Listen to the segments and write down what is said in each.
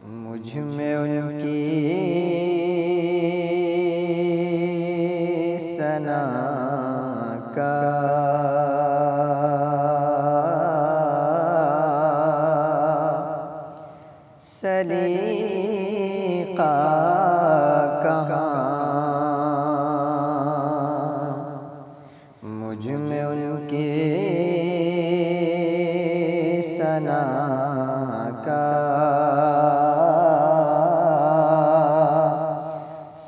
مجھ میں ان کی ثنا کا سلیقہ کہاں، مجھ میں ان کی ثنا کا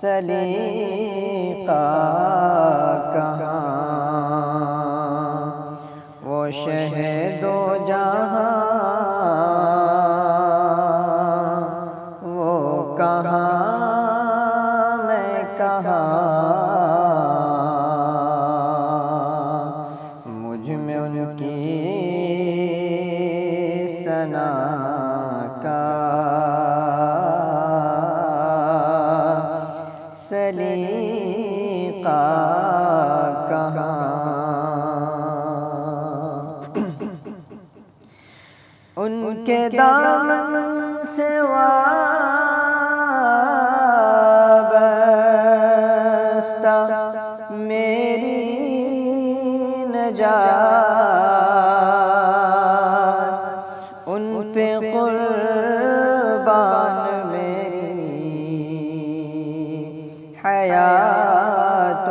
سلیقہ کہاں، وہ شہد و جہاں وہ کہاں میں کہاں، مجھ میں ان کی ثنا کا سلیقہ کہاں۔ ان کے دامن سے وابستہ میری نجات، ان پہ قربان میری حیات و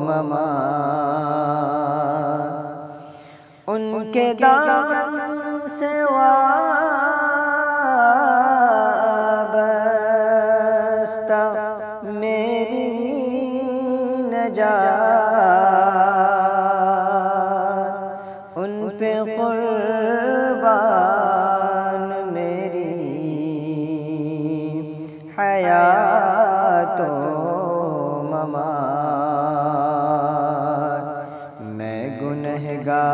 ممات، ان کے دامن سے وابستہ میری نجات، ان پہ قربان میری حیات و ممات، میں گنہگار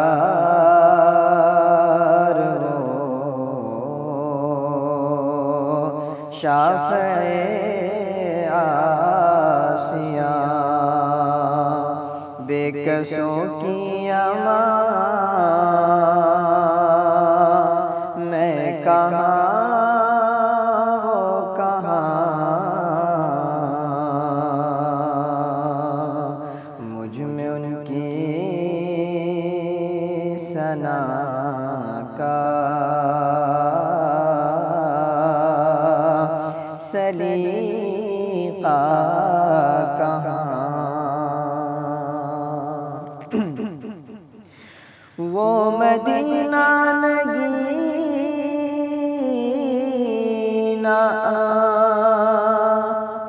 شافع عاصیاں، بے کسوں کی امان، میں کہاں وہ کہاں، مجھ میں ان کی ثنا کا سلیقہ کہاں۔ وہ مدینہ نگینا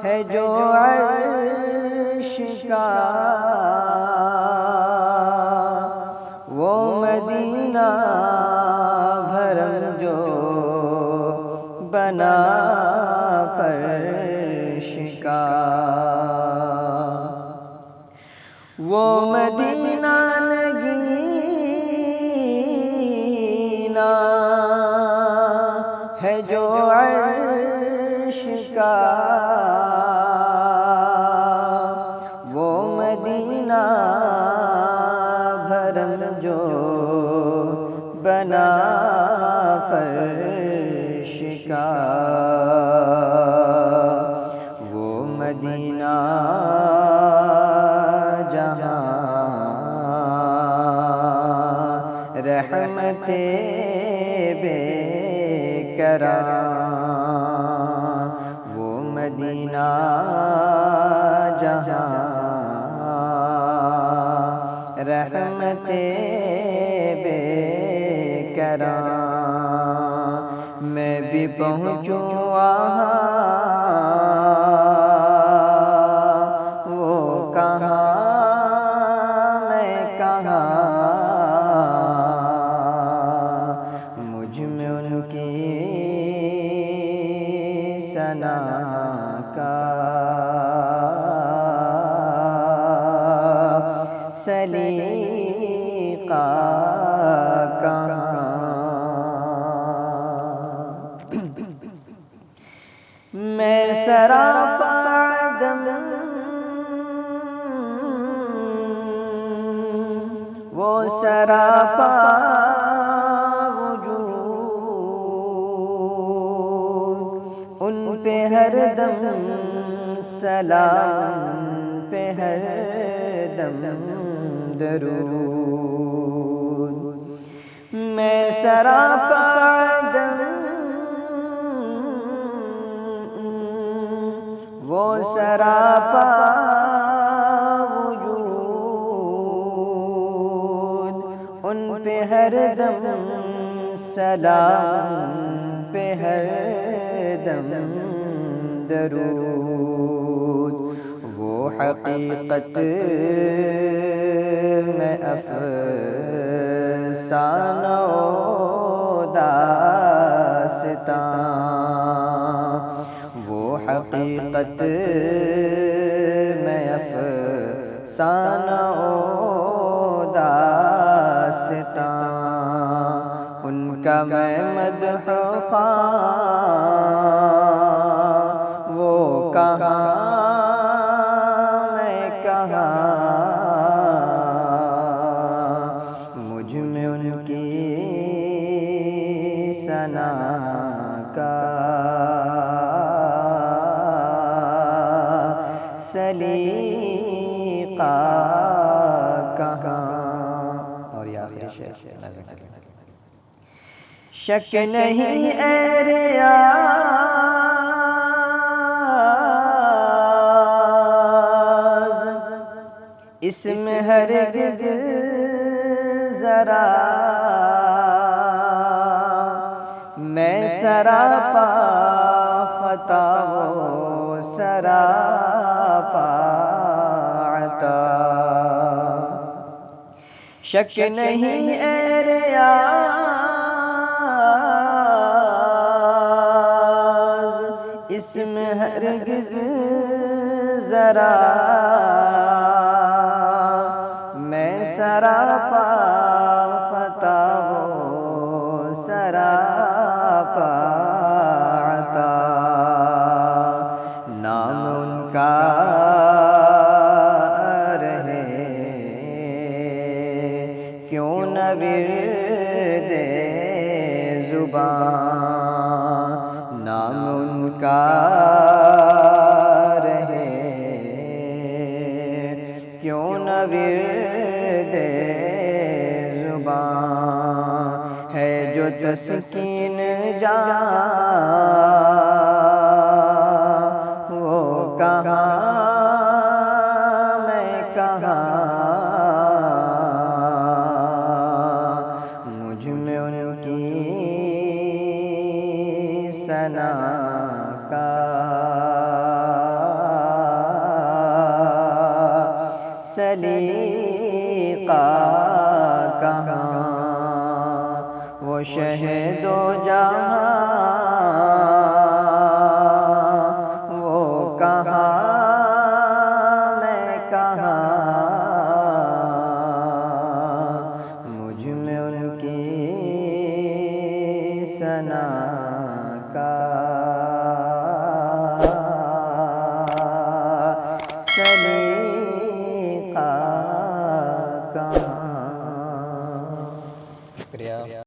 ہے جو عرش کا، وہ مدینہ بھرم جو بنا فرش کا، وہ مدینہ نگینا ہے جو عرش کا، وہ مدینہ بھرم جو بنا فرش کا، وہ مدینہ جہاں رحمت بے کران، وہ مدینہ جہاں رحمت بے کران، میں بھی پہنچوں وہاں، وہ کہاں میں کہاں، مجھ میں ان کی ثنا کا سلیقہ کہاں۔ میں سراپا عدم وہ سراپا وجود، ان پہ ہر دم سلام، پہ ہر دم درود، میں سراپا دم وہ سراپا وجود، ان پہ ہر دم سلام، پہ ہر دم درود، وہ حقیقت میں افسانہ و داستان، وہ حقیقت میں افسانہ و داستان، ان کا میں مدح خواں، وہ کہاں میں کہاں، مجھ میں ان کی ثنا کا سلیقہ کہاں۔ اور یہ آخری شعر شک نہیں اے ریاض، اس میں ہرگز ذرا میں سراپا خطا و سراپا عطا، شک نہیں اے ریاض، اس میں ہرگز ذرا میں سراپا خطا و سراپا عطا، نام ان کا رہے کیوں نہ ورد زبان، نام ان کا رہے کیوں نہ ورد زبان، ہے جو تسکین جان وہ کہاں میں کہاں، مجھ میں ان کی ثنا کا سلیقہ کہاں، وہ شہد و جہاں